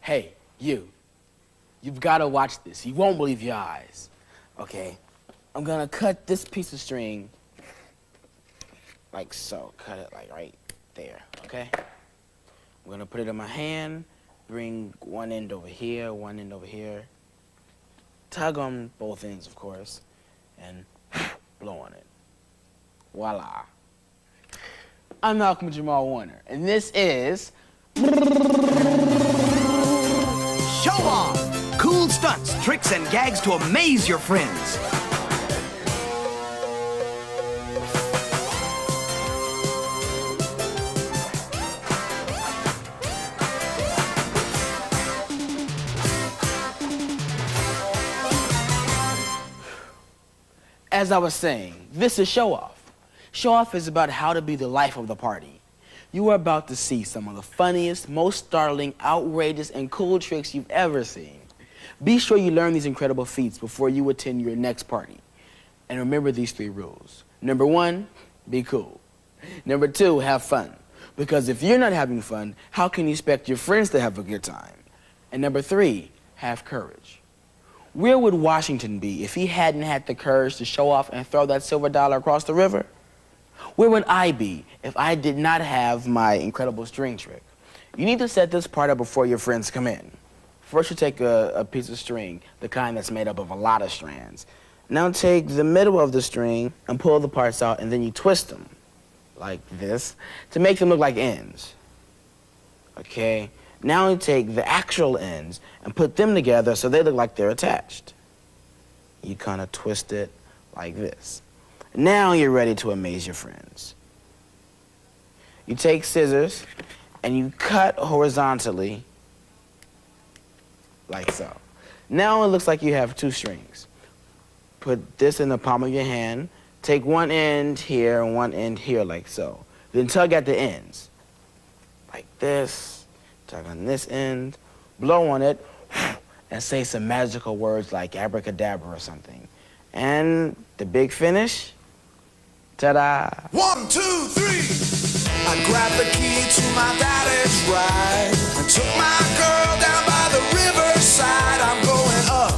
Hey, you've got to watch this. You won't believe your eyes. Okay, I'm gonna cut this piece of string like so. Cut it like right there, okay? I'm gonna put it in my hand, bring one end over here, one end over here. Tug on both ends, of course, and blow on it. Voila. I'm Malcolm Jamal Warner, and this is Show Off! Cool stunts, tricks, and gags to amaze your friends. As I was saying, this is Show Off. Show Off is about how to be the life of the party. You are about to see some of the funniest, most startling, outrageous, and cool tricks you've ever seen. Be sure you learn these incredible feats before you attend your next party. And remember these 3 rules. Number 1, be cool. Number 2, have fun. Because if you're not having fun, how can you expect your friends to have a good time? And number 3, have courage. Where would Washington be if he hadn't had the courage to show off and throw that silver dollar across the river? Where would I be if I did not have my incredible string trick? You need to set this part up before your friends come in. First, you take a piece of string, the kind that's made up of a lot of strands. Now take the middle of the string and pull the parts out, and then you twist them, like this, to make them look like ends. Okay? Now you take the actual ends and put them together so they look like they're attached. You kind of twist it like this. Now you're ready to amaze your friends. You take scissors and you cut horizontally like so. Now it looks like you have 2 strings. Put this in the palm of your hand. Take one end here and one end here like so. Then tug at the ends. Like this. Tug on this end. Blow on it. And say some magical words like abracadabra or something. And the big finish. Ta-da! 1, 2, 3. I grabbed the key to my daddy's ride and took my girl down by the riverside. I'm going up,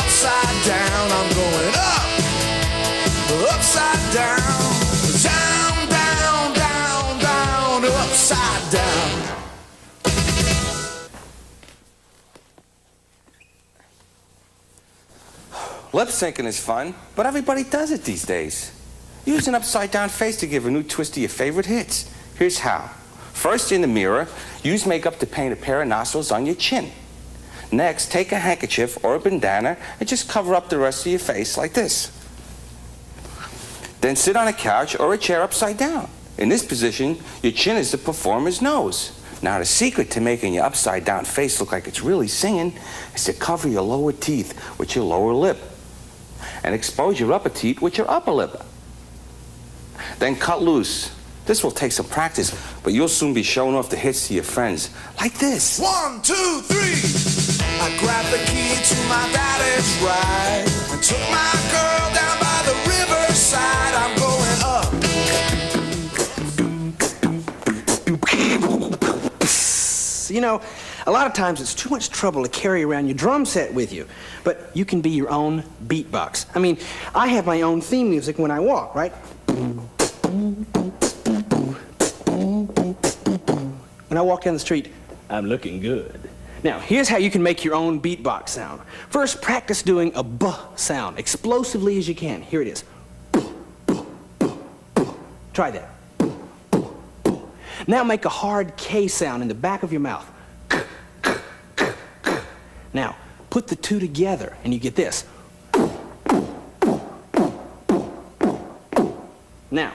upside down. I'm going up, upside down, down, down, down, down, upside down. Lip syncing is fun, but everybody does it these days. Use an upside-down face to give a new twist to your favorite hits. Here's how. First, in the mirror, use makeup to paint a pair of nostrils on your chin. Next, take a handkerchief or a bandana and just cover up the rest of your face like this. Then sit on a couch or a chair upside down. In this position, your chin is the performer's nose. Now, the secret to making your upside-down face look like it's really singing is to cover your lower teeth with your lower lip and expose your upper teeth with your upper lip. Then cut loose. This will take some practice, but you'll soon be showing off the hits to your friends, like this. 1, 2, 3. I grabbed the key to my daddy's ride and took my girl down by the riverside. I'm going up. You know, a lot of times it's too much trouble to carry around your drum set with you, but you can be your own beatbox. I mean, I have my own theme music when I walk, right? When I walk down the street, I'm looking good. Now, here's how you can make your own beatbox sound. First, practice doing a B sound, explosively as you can. Here it is. Try that. Now make a hard K sound in the back of your mouth. Now, put the 2 together and you get this. Now,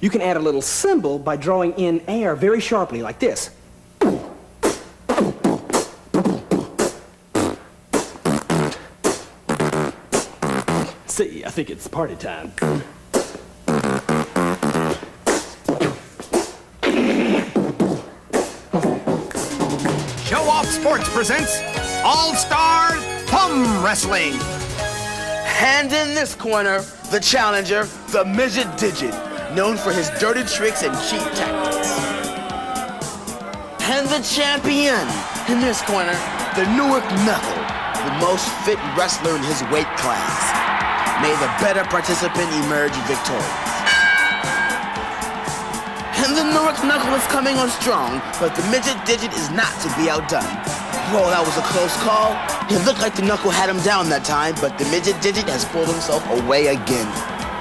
you can add a little cymbal by drawing in air very sharply, like this. See, I think it's party time. Show Off Sports presents All-Star Thumb Wrestling. And in this corner, the challenger, the Midget Digit, known for his dirty tricks and cheap tactics. And the champion, In this corner, the Newark Knuckle, the most fit wrestler in his weight class. May the better participant emerge victorious. And the Newark Knuckle is coming on strong, but the Midget Digit is not to be outdone. Oh, that was a close call. It looked like the Knuckle had him down that time, but the Midget Digit has pulled himself away again.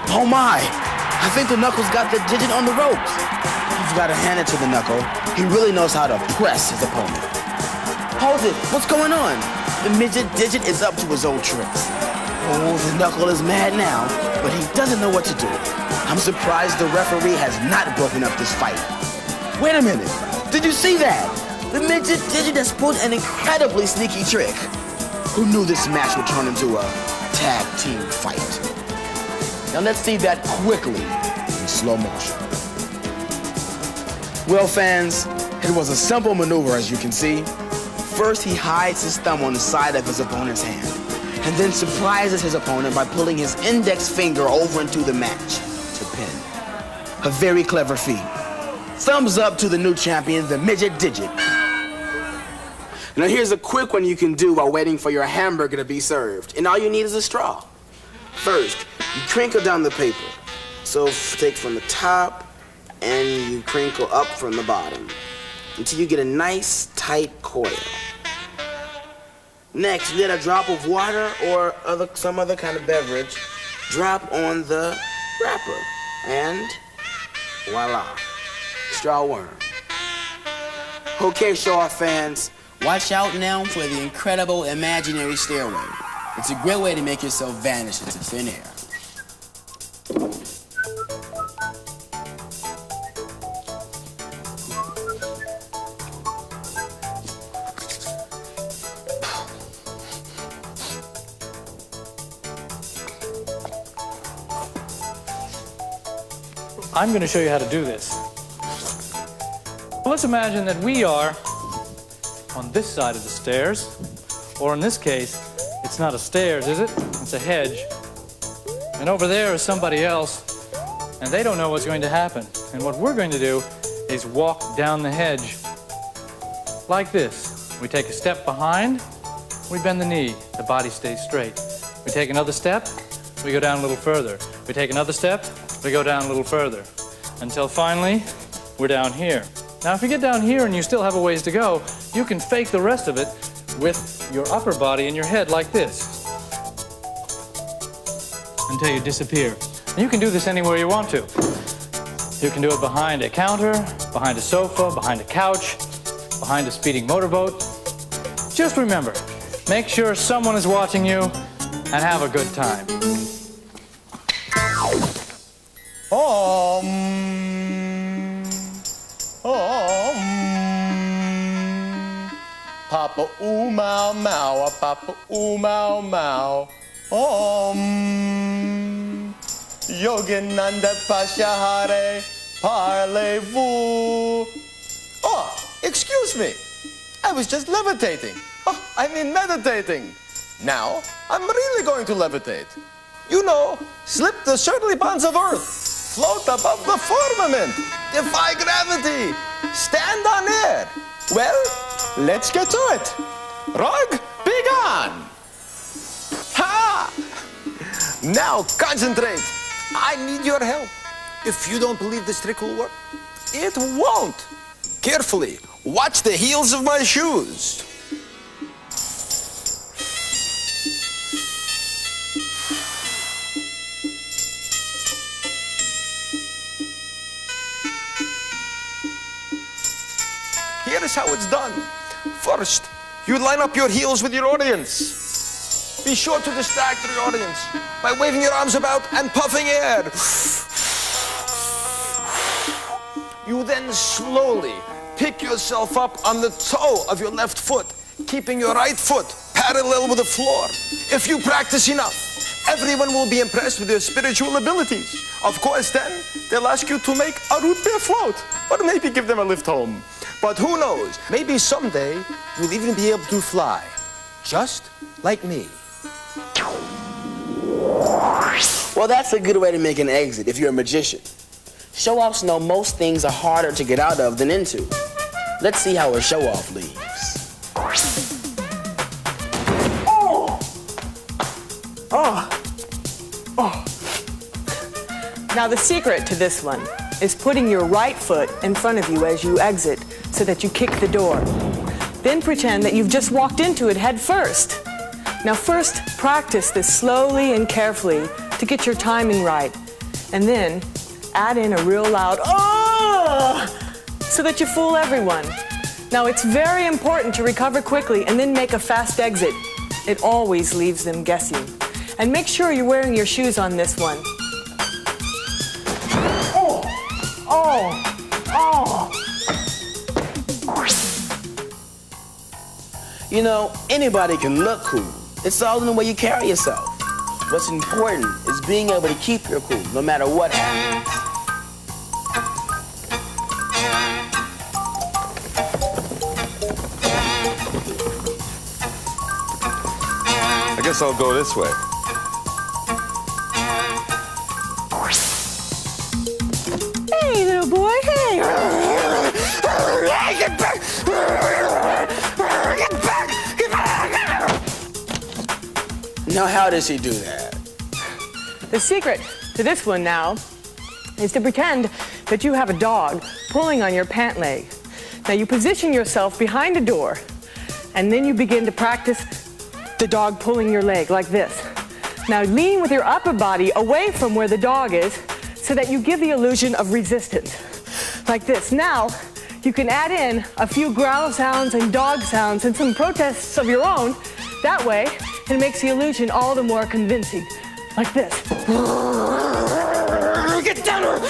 Oh my! I think the Knuckle's got the Digit on the ropes. You've got to hand it to the Knuckle. He really knows how to press his opponent. Hold it, what's going on? The Midget Digit is up to his old tricks. Oh, the Knuckle is mad now, but he doesn't know what to do. I'm surprised the referee has not broken up this fight. Wait a minute, did you see that? The Midget Digit has pulled an incredibly sneaky trick. Who knew this match would turn into a tag team fight? Now let's see that quickly in slow motion. Well, fans, it was a simple maneuver, as you can see. First, he hides his thumb on the side of his opponent's hand, and then surprises his opponent by pulling his index finger over into the match to pin. A very clever feat. Thumbs up to the new champion, the Midget Digit. Now here's a quick one you can do while waiting for your hamburger to be served, and all you need is a straw. First, you crinkle down the paper. So take from the top, and you crinkle up from the bottom until you get a nice, tight coil. Next, you let a drop of water or some other kind of beverage drop on the wrapper, and voila, straw worm. Okay, show-off fans, watch out now for the incredible imaginary stairway. It's a great way to make yourself vanish into thin air. I'm going to show you how to do this. Let's imagine that we are on this side of the stairs, or in this case, it's not a stairs, is it? It's a hedge. And over there is somebody else, and they don't know what's going to happen. And what we're going to do is walk down the hedge like this. We take a step behind, we bend the knee, the body stays straight. We take another step, we go down a little further. We take another step, we go down a little further, until finally, we're down here. Now, if you get down here and you still have a ways to go, you can fake the rest of it with your upper body and your head like this until you disappear. And you can do this anywhere you want to. You can do it behind a counter, behind a sofa, behind a couch, behind a speeding motorboat. Just remember, make sure someone is watching you and have a good time. Papa oo mau mau, papa oo mau mau. Yogananda Pashahare, parlez-vous. Oh, excuse me. I was just levitating. Oh, I mean meditating. Now, I'm really going to levitate. You know, slip the shirtly bonds of earth, float above the firmament, defy gravity, stand on air. Well, let's get to it. Rug, be gone. Ha! Now concentrate. I need your help. If you don't believe this trick will work, it won't. Carefully, watch the heels of my shoes. Here is how it's done. First, you line up your heels with your audience. Be sure to distract your audience by waving your arms about and puffing air. You then slowly pick yourself up on the toe of your left foot, keeping your right foot parallel with the floor. If you practice enough, everyone will be impressed with your spiritual abilities. Of course, then, they'll ask you to make a root beer float, or maybe give them a lift home. But who knows, maybe someday you'll even be able to fly, just like me. Well, that's a good way to make an exit if you're a magician. Show-offs know most things are harder to get out of than into. Let's see how a show-off leaves. Now the secret to this one is putting your right foot in front of you as you exit so that you kick the door. Then pretend that you've just walked into it head first. Now first, practice this slowly and carefully to get your timing right. And then add in a real loud "oh!" so that you fool everyone. Now it's very important to recover quickly and then make a fast exit. It always leaves them guessing. And make sure you're wearing your shoes on this one. Oh! Oh! Oh! You know, anybody can look cool. It's all in the way you carry yourself. What's important is being able to keep your cool no matter what happens. I guess I'll go this way. Hey, little boy, hey! Get back! Get back! Get back! Now, how does he do that? The secret to this one now is to pretend that you have a dog pulling on your pant leg. Now you position yourself behind a door, and then you begin to practice the dog pulling your leg like this. Now lean with your upper body away from where the dog is so that you give the illusion of resistance, like this. Now you can add in a few growl sounds and dog sounds and some protests of your own. That way, it makes the illusion all the more convincing, like this. Get down!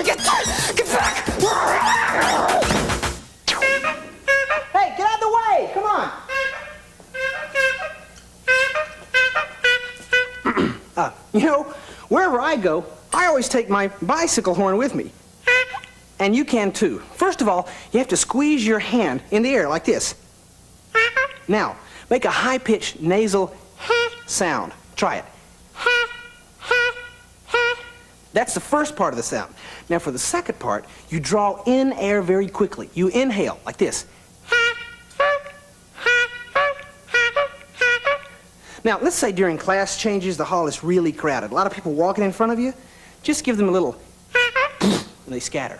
Get down! Get back! Hey, get out of the way! Come on! You know, wherever I go, I always take my bicycle horn with me. And you can too. First of all, you have to squeeze your hand in the air like this. Now, make a high-pitched nasal sound. Try it. That's the first part of the sound. Now for the second part, you draw in air very quickly. You inhale like this. Now let's say during class changes the hall is really crowded. A lot of people walking in front of you. Just give them a little and they scatter.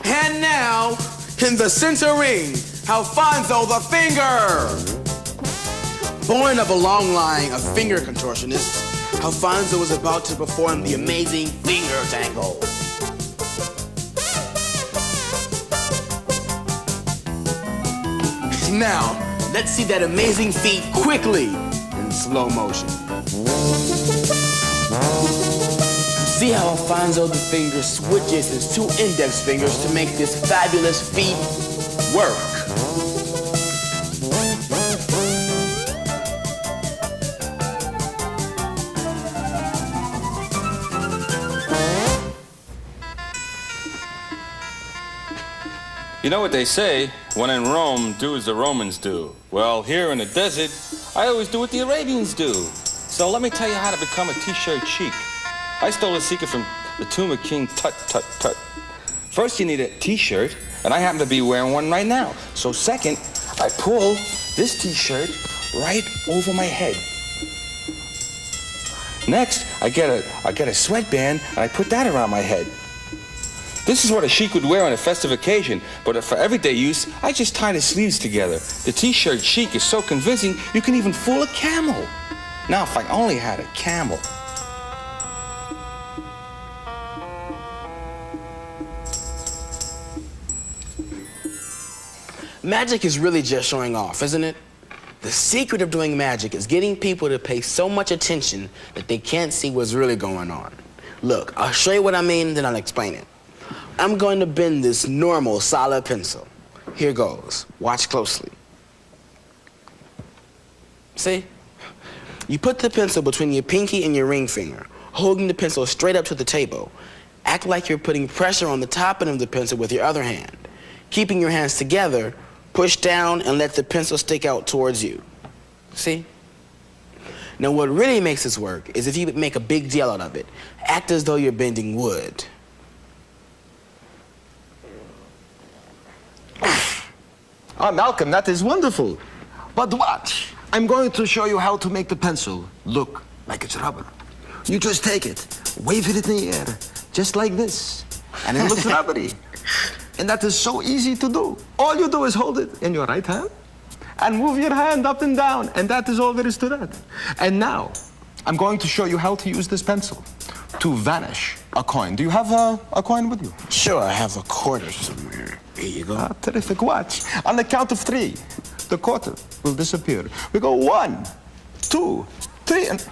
And now, in the center ring, Alfonso the Finger. Born of a long line of finger contortionists, Alfonso was about to perform the amazing finger tangle. Now, let's see that amazing feat quickly in slow motion. See how Alfonso the Finger switches his two index fingers to make this fabulous feat work. You know what they say, when in Rome, do as the Romans do. Well, here in the desert, I always do what the Arabians do. So let me tell you how to become a t-shirt chic. I stole a secret from the tomb of King Tut Tut Tut. First, you need a t-shirt, and I happen to be wearing one right now. So second, I pull this t-shirt right over my head. Next, I get a sweatband, and I put that around my head. This is what a chic would wear on a festive occasion, but for everyday use, I just tie the sleeves together. The t-shirt chic is so convincing, you can even fool a camel. Now, if I only had a camel. Magic is really just showing off, isn't it? The secret of doing magic is getting people to pay so much attention that they can't see what's really going on. Look, I'll show you what I mean, then I'll explain it. I'm going to bend this normal solid pencil. Here goes. Watch closely. See? You put the pencil between your pinky and your ring finger, holding the pencil straight up to the table. Act like you're putting pressure on the top end of the pencil with your other hand. Keeping your hands together, push down and let the pencil stick out towards you. See? Now what really makes this work is if you make a big deal out of it. Act as though you're bending wood. Ah, Malcolm, that is wonderful. But watch. I'm going to show you how to make the pencil look like it's rubber. You just take it, wave it in the air, just like this, and it looks rubbery. And that is so easy to do. All you do is hold it in your right hand and move your hand up and down, and that is all there is to that. And now, I'm going to show you how to use this pencil to vanish a coin. Do you have a coin with you? Sure, I have a quarter somewhere. Here you go. Ah, terrific. Watch. On the count of 3, the quarter will disappear. We go 1, 2, 3, and...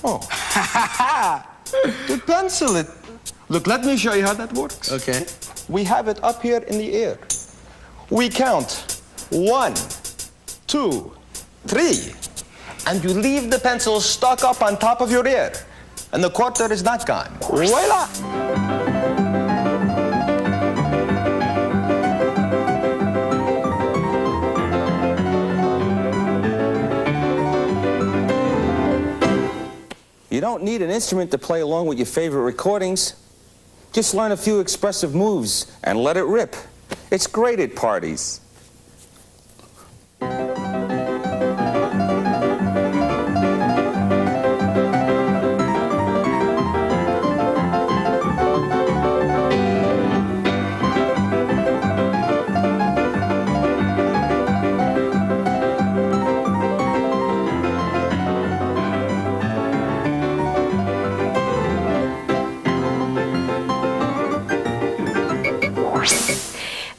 Oh. The pencil, it... Look, let me show you how that works. Okay. We have it up here in the air. We count 1, 2, 3, and you leave the pencil stuck up on top of your ear, and the quarter is not gone. Voila! You don't need an instrument to play along with your favorite recordings. Just learn a few expressive moves and let it rip. It's great at parties.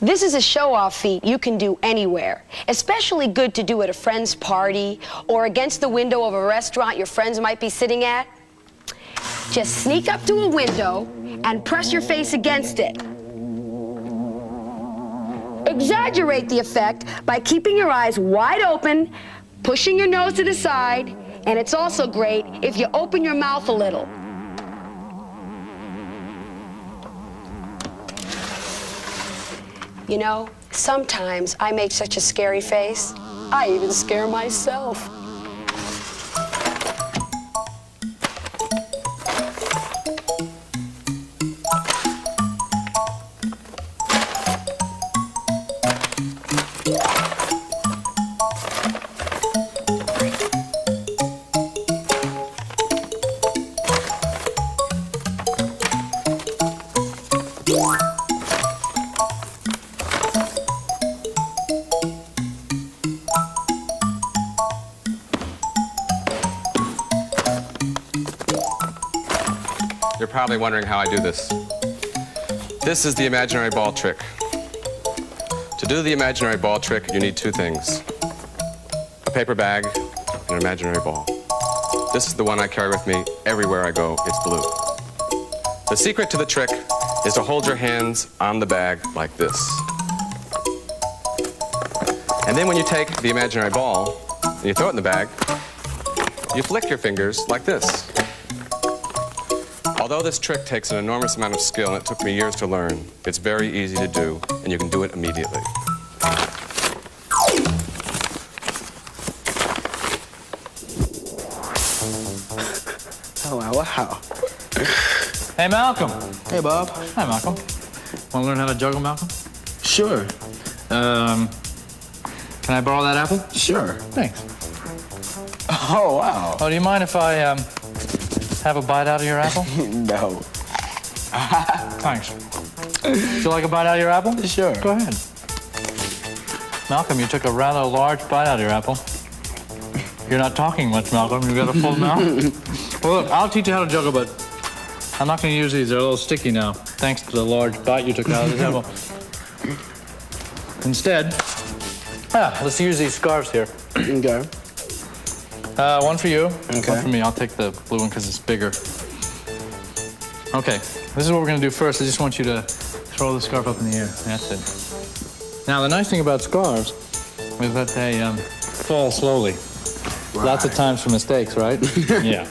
This is a show-off feat you can do anywhere. Especially good to do at a friend's party or against the window of a restaurant your friends might be sitting at. Just sneak up to a window and press your face against it. Exaggerate the effect by keeping your eyes wide open, pushing your nose to the side, and it's also great if you open your mouth a little. You know, sometimes I make such a scary face, I even scare myself. You're probably wondering how I do this. This is the imaginary ball trick. To do the imaginary ball trick, you need 2 things. A paper bag and an imaginary ball. This is the one I carry with me everywhere I go. It's blue. The secret to the trick is to hold your hands on the bag like this. And then when you take the imaginary ball and you throw it in the bag, you flick your fingers like this. Although this trick takes an enormous amount of skill and it took me years to learn, it's very easy to do, and you can do it immediately. Oh, wow. Hey, Malcolm. Hey, Bob. Hi, Malcolm. Want to learn how to juggle, Malcolm? Sure. Can I borrow that apple? Sure. Thanks. Oh, wow. Oh, do you mind if I have a bite out of your apple? No. Thanks. Would you like a bite out of your apple? Sure. Go ahead. Malcolm, you took a rather large bite out of your apple. You're not talking much, Malcolm. You've got a full mouth. Well, look, I'll teach you how to juggle, but I'm not going to use these. They're a little sticky now, thanks to the large bite you took out of this apple. Instead, let's use these scarves here. Okay. One for you, Okay. one for me. I'll take the blue one because it's bigger. Okay, this is what we're going to do first. I just want you to throw the scarf up in the air. That's it. Now, the nice thing about scarves is that they fall slowly. Right. Lots of times for mistakes, right? Yeah.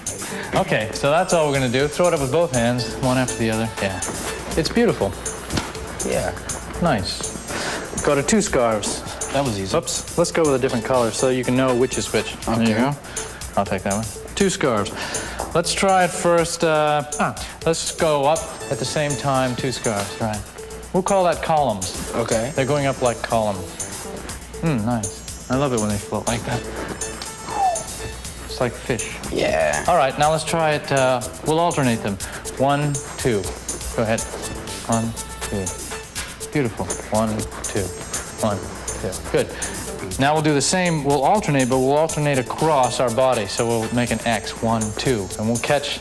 Okay, so that's all we're going to do. Throw it up with both hands, one after the other. Yeah. It's beautiful. Yeah. Nice. Go to 2 scarves. That was easy. Oops. Let's go with a different color so you can know which is which. Okay. There you go. I'll take that one. 2 scarves. Let's try it first. Let's go up at the same time, 2 scarves. Right. We'll call that columns. Okay. They're going up like columns. Nice. I love it when they float like that. Looks like fish. Yeah. All right, now let's try it. We'll alternate them. 1, 2. Go ahead. 1, 2. Beautiful. 1, 2. 1, 2. Good. Now we'll do the same. We'll alternate, but we'll alternate across our body. So we'll make an X. 1, 2. And we'll catch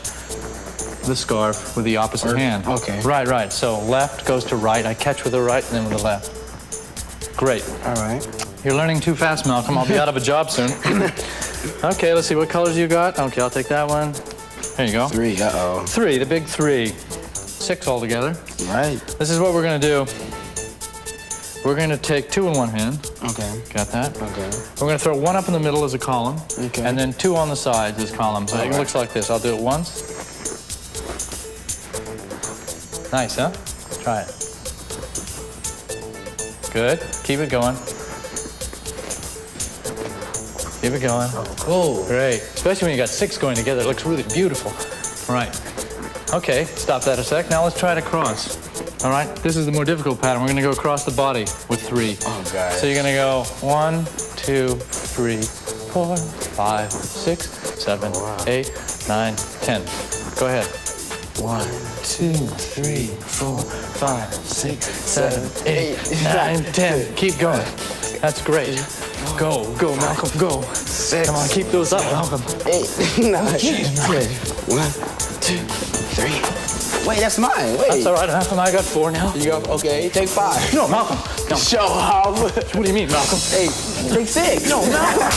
the scarf with the opposite hand. Okay. Right, right. So left goes to right. I catch with the right and then with the left. Great. All right. You're learning too fast, Malcolm. I'll be out of a job soon. Okay, let's see what colors you got. Okay, I'll take that one. There you go. 3, uh-oh. 3, the big 3. 6 altogether. Right. This is what we're gonna do. We're gonna take 2 in one hand. Okay. Got that? Okay. We're gonna throw 1 up in the middle as a column. Okay. And then 2 on the sides as columns. So it looks like this. I'll do it once. Nice, huh? Try it. Good. Keep it going. Keep it going. Cool. Great. Especially when you got 6 going together. It looks really beautiful. Right. Okay, stop that a sec. Now let's try it across. All right, this is the more difficult pattern. We're gonna go across the body with 3. Oh, God. So you're gonna go 1, 2, 3, 4, 5, 6, 7, 8, 9, 10. Go ahead. 1, 2, 3, 4, 5, 6, 7, 8, 9, 10. Keep going. That's great. Go, go, Malcolm, go. 6. Come on, keep those up, Malcolm. 8, 9, 10. 1, 2, 3. Wait, that's mine. Wait. That's all right, Malcolm. I got 4 now. You go. Okay, take 5. No, Malcolm. No. Show off. What do you mean, Malcolm? 8. Take 6. No, Malcolm.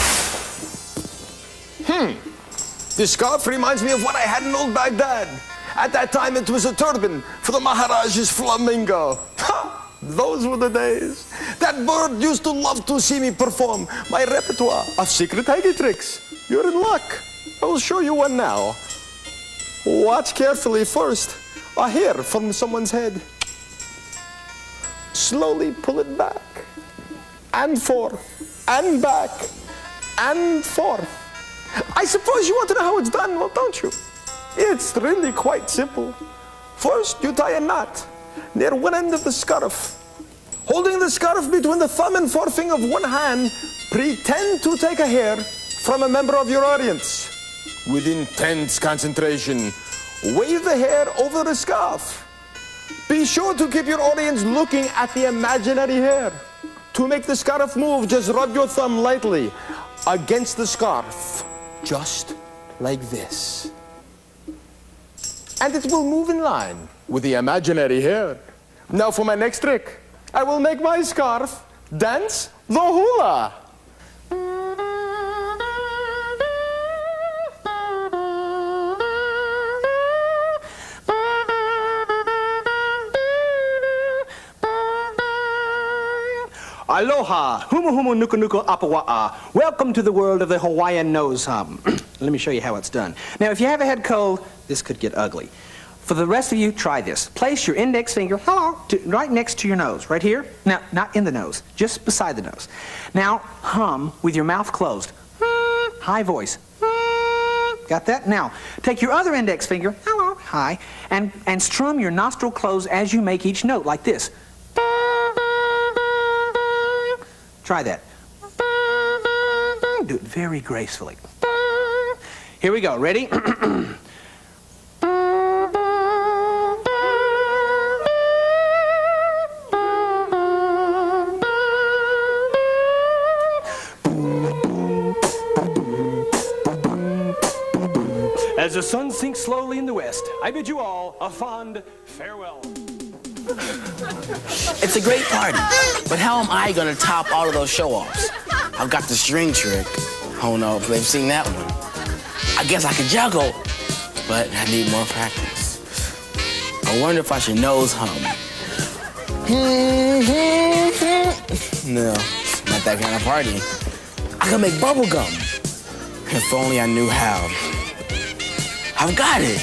This scarf reminds me of what I had in old Baghdad. At that time, it was a turban for the Maharaja's flamingo. Ha! Those were the days. That bird used to love to see me perform my repertoire of secret haggy tricks. You're in luck. I will show you one now. Watch carefully first. A hair from someone's head. Slowly pull it back. And forth. And back. And forth. I suppose you want to know how it's done, well, don't you? It's really quite simple. First, you tie a knot near one end of the scarf. Holding the scarf between the thumb and forefinger of one hand, pretend to take a hair from a member of your audience. With intense concentration, wave the hair over the scarf. Be sure to keep your audience looking at the imaginary hair. To make the scarf move, just rub your thumb lightly against the scarf, just like this. And it will move in line with the imaginary hair. Now for my next trick, I will make my scarf dance the hula. Aloha, humu humu nuku nuku apawa'a. Welcome to the world of the Hawaiian Nose Hum. Let me show you how it's done. Now, if you have a head cold, this could get ugly. For the rest of you, try this. Place your index finger, right next to your nose, right here. Now, not in the nose, just beside the nose. Now, hum with your mouth closed. High voice. Got that? Now, take your other index finger, high, and strum your nostril closed as you make each note, like this. Try that. Do it very gracefully. Here we go. Ready? As the sun sinks slowly in the west, I bid you all a fond farewell. It's a great party, but how am I gonna top all of those show-offs? I've got the string trick. I don't know if they've seen that one. I guess I could juggle, but I need more practice. I wonder if I should nose hum. No, it's not that kind of party. I can make bubble gum. If only I knew how. I've got it.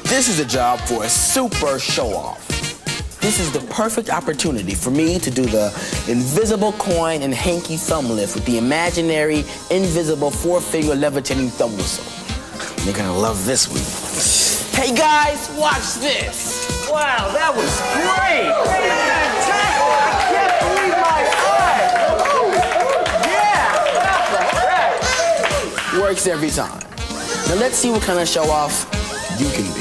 This is a job for a super show-off. This is the perfect opportunity for me to do the invisible coin and hanky thumb lift with the imaginary, invisible 4-finger levitating thumb whistle. They're gonna love this one. Hey guys, watch this. Wow, that was great! Fantastic! I can't believe my eyes! Yeah! We're works every time. Now let's see what kind of show off you can be.